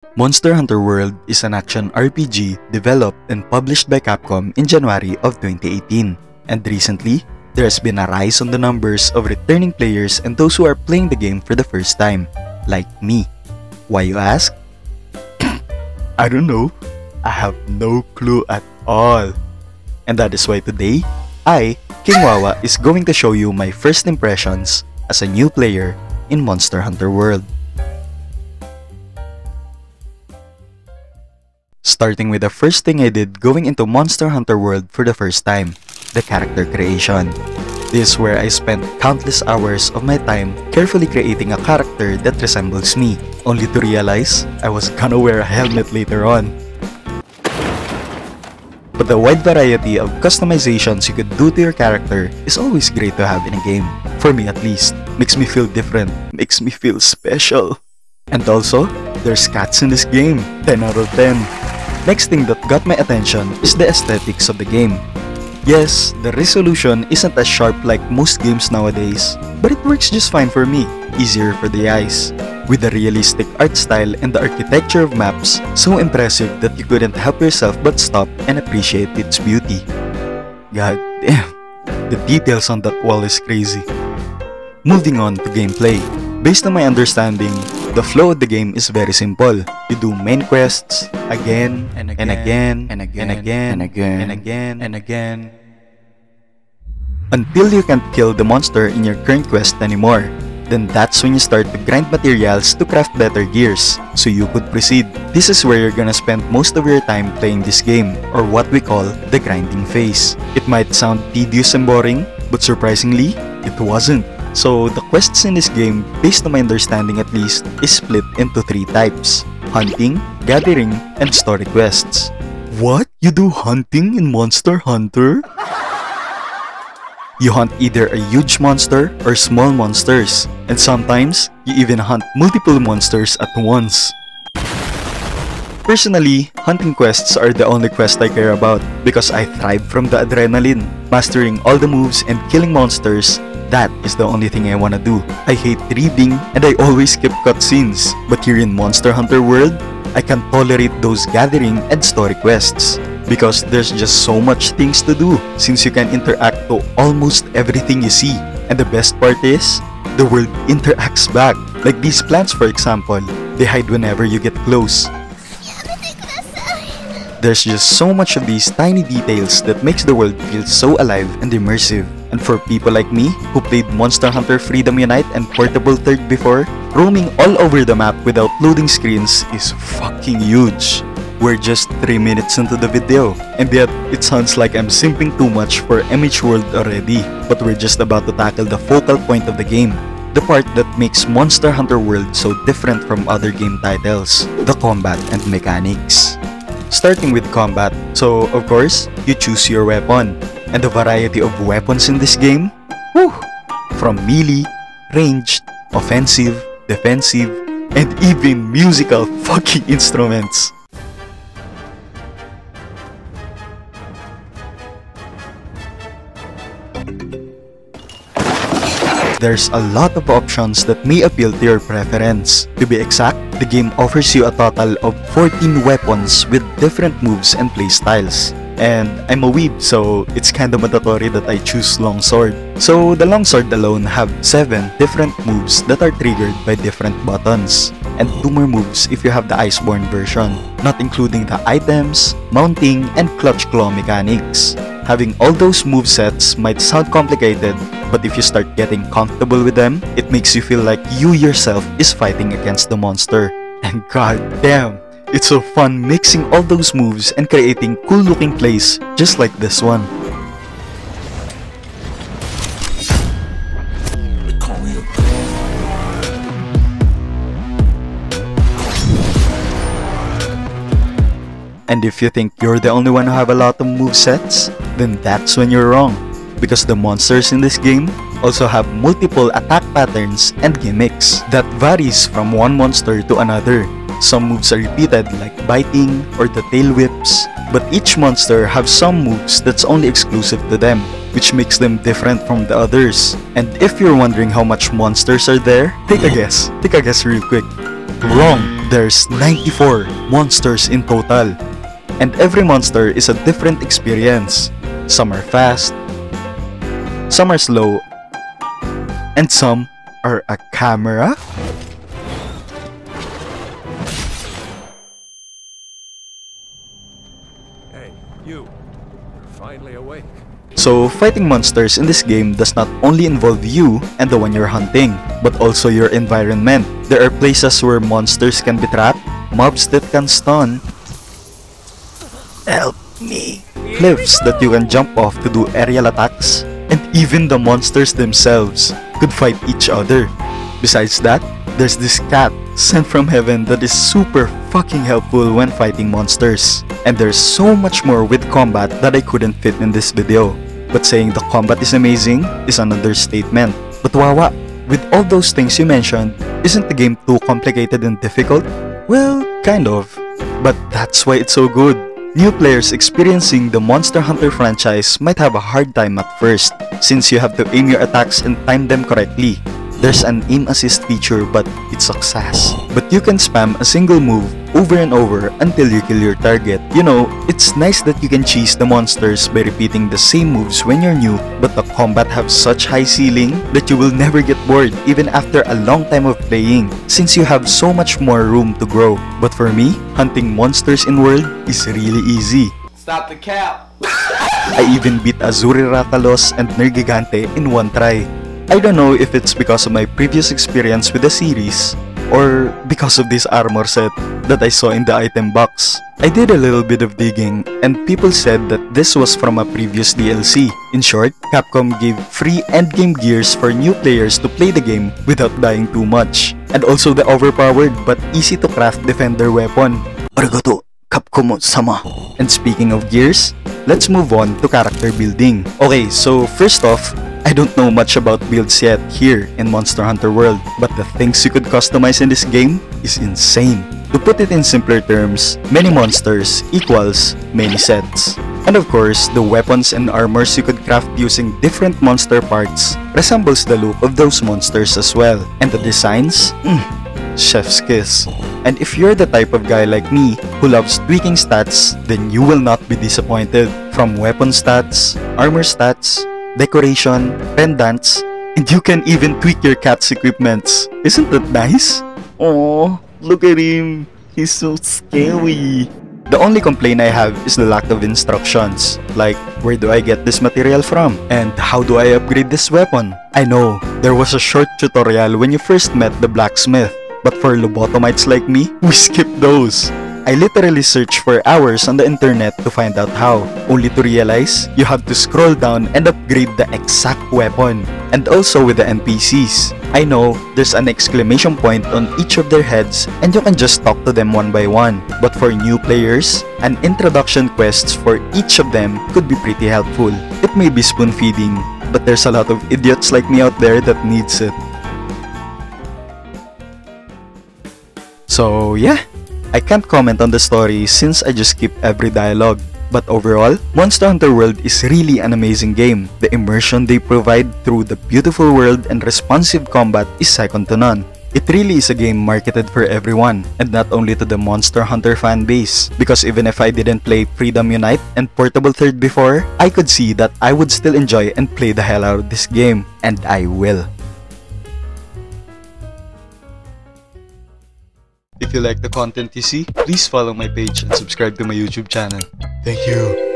Monster Hunter World is an action RPG developed and published by Capcom in January of 2018. And recently, there has been a rise on the numbers of returning players and those who are playing the game for the first time, like me. Why, you ask? I don't know. I have no clue at all. And that is why today, I, King Wawa, is going to show you my first impressions as a new player in Monster Hunter World. Starting with the first thing I did going into Monster Hunter World for the first time, the character creation. This is where I spent countless hours of my time carefully creating a character that resembles me, only to realize I was gonna wear a helmet later on. But the wide variety of customizations you could do to your character is always great to have in a game. For me at least, makes me feel different, makes me feel special. And also, there's cats in this game, 10 out of 10. Next thing that got my attention is the aesthetics of the game. Yes, the resolution isn't as sharp like most games nowadays, but it works just fine for me, easier for the eyes. With the realistic art style and the architecture of maps, so impressive that you couldn't help yourself but stop and appreciate its beauty. God damn, the details on that wall is crazy. Moving on to gameplay. Based on my understanding, the flow of the game is very simple. You do main quests again and again and again and again and again and again and again until you can't kill the monster in your current quest anymore. Then that's when you start to grind materials to craft better gears, so you could proceed. This is where you're gonna spend most of your time playing this game, or what we call the grinding phase. It might sound tedious and boring, but surprisingly, it wasn't. So the quests in this game, based on my understanding at least, is split into 3 types: hunting, gathering, and story quests. What? You do hunting in Monster Hunter? You hunt either a huge monster or small monsters, and sometimes, you even hunt multiple monsters at once. Personally, hunting quests are the only quest I care about because I thrive from the adrenaline. Mastering all the moves and killing monsters, that is the only thing I wanna do. I hate reading and I always skip cutscenes, but here in Monster Hunter World, I can tolerate those gathering and story quests because there's just so much things to do since you can interact to almost everything you see. And the best part is, the world interacts back. Like these plants for example, they hide whenever you get close. There's just so much of these tiny details that makes the world feel so alive and immersive. And for people like me, who played Monster Hunter Freedom Unite and Portable Third before, roaming all over the map without loading screens is fucking huge. We're just 3 minutes into the video, and yet it sounds like I'm simping too much for MH World already. But we're just about to tackle the focal point of the game, the part that makes Monster Hunter World so different from other game titles, the combat and mechanics. Starting with combat, so of course, you choose your weapon. And the variety of weapons in this game? Whew! From melee, ranged, offensive, defensive, and even musical fucking instruments. There's a lot of options that may appeal to your preference. To be exact, the game offers you a total of 14 weapons with different moves and playstyles. And I'm a weeb, so it's kinda mandatory that I choose longsword. So the longsword alone have 7 different moves that are triggered by different buttons, and 2 more moves if you have the Iceborne version, not including the items, mounting, and clutch claw mechanics. Having all those movesets might sound complicated, but if you start getting comfortable with them, it makes you feel like you yourself is fighting against the monster. And god damn! It's so fun mixing all those moves and creating cool looking plays just like this one. And if you think you're the only one who have a lot of movesets, then that's when you're wrong. Because the monsters in this game also have multiple attack patterns and gimmicks that varies from one monster to another. Some moves are repeated like biting or the tail whips, but each monster have some moves that's only exclusive to them, which makes them different from the others. And if you're wondering how much monsters are there, take a guess real quick. Wrong! There's 94 monsters in total, and every monster is a different experience. Some are fast, some are slow, and some are a camera? Hey, you're finally awake. So fighting monsters in this game does not only involve you and the one you're hunting, but also your environment. There are places where monsters can be trapped, mobs that can stun, help me, cliffs that you can jump off to do aerial attacks, and even the monsters themselves could fight each other. Besides that, there's this cat sent from heaven that is super fucking helpful when fighting monsters. And there's so much more with combat that I couldn't fit in this video. But saying the combat is amazing is an understatement. But wawa, with all those things you mentioned, isn't the game too complicated and difficult? Well, kind of. But that's why it's so good. New players experiencing the Monster Hunter franchise might have a hard time at first, since you have to aim your attacks and time them correctly. There's an aim assist feature, but it sucks. But you can spam a single move over and over until you kill your target. You know, it's nice that you can cheese the monsters by repeating the same moves when you're new, but the combat have such high ceiling that you will never get bored even after a long time of playing, since you have so much more room to grow. But for me, hunting monsters in World is really easy. Stop the cap! I even beat Azuri Rathalos and Nergigante in one try. I don't know if it's because of my previous experience with the series, or because of this armor set that I saw in the item box. I did a little bit of digging, and people said that this was from a previous DLC. In short, Capcom gave free endgame gears for new players to play the game without dying too much. And also the overpowered but easy to craft defender weapon. Arigato, Capcom-sama. And speaking of gears, let's move on to character building. Okay, so first off, I don't know much about builds yet here in Monster Hunter World, but the things you could customize in this game is insane. To put it in simpler terms, many monsters equals many sets. And of course, the weapons and armors you could craft using different monster parts resembles the look of those monsters as well. And the designs? Chef's kiss. And if you're the type of guy like me who loves tweaking stats, then you will not be disappointed. From weapon stats, armor stats, decoration, pendants, and you can even tweak your cat's equipments. Isn't that nice? Oh, look at him. He's so scary. The only complaint I have is the lack of instructions. Like, where do I get this material from? And how do I upgrade this weapon? I know, there was a short tutorial when you first met the blacksmith. But for lobotomites like me, we skip those. I literally searched for hours on the internet to find out how, only to realize you have to scroll down and upgrade the exact weapon. And also with the NPCs. I know there's an exclamation point on each of their heads and you can just talk to them one by one. But for new players, an introduction quest for each of them could be pretty helpful. It may be spoon feeding, but there's a lot of idiots like me out there that needs it. So yeah, I can't comment on the story since I just skip every dialogue. But overall, Monster Hunter World is really an amazing game. The immersion they provide through the beautiful world and responsive combat is second to none. It really is a game marketed for everyone, and not only to the Monster Hunter fan base. Because even if I didn't play Freedom Unite and Portable Third before, I could see that I would still enjoy and play the hell out of this game. And I will. If you like the content you see, please follow my page and subscribe to my YouTube channel. Thank you.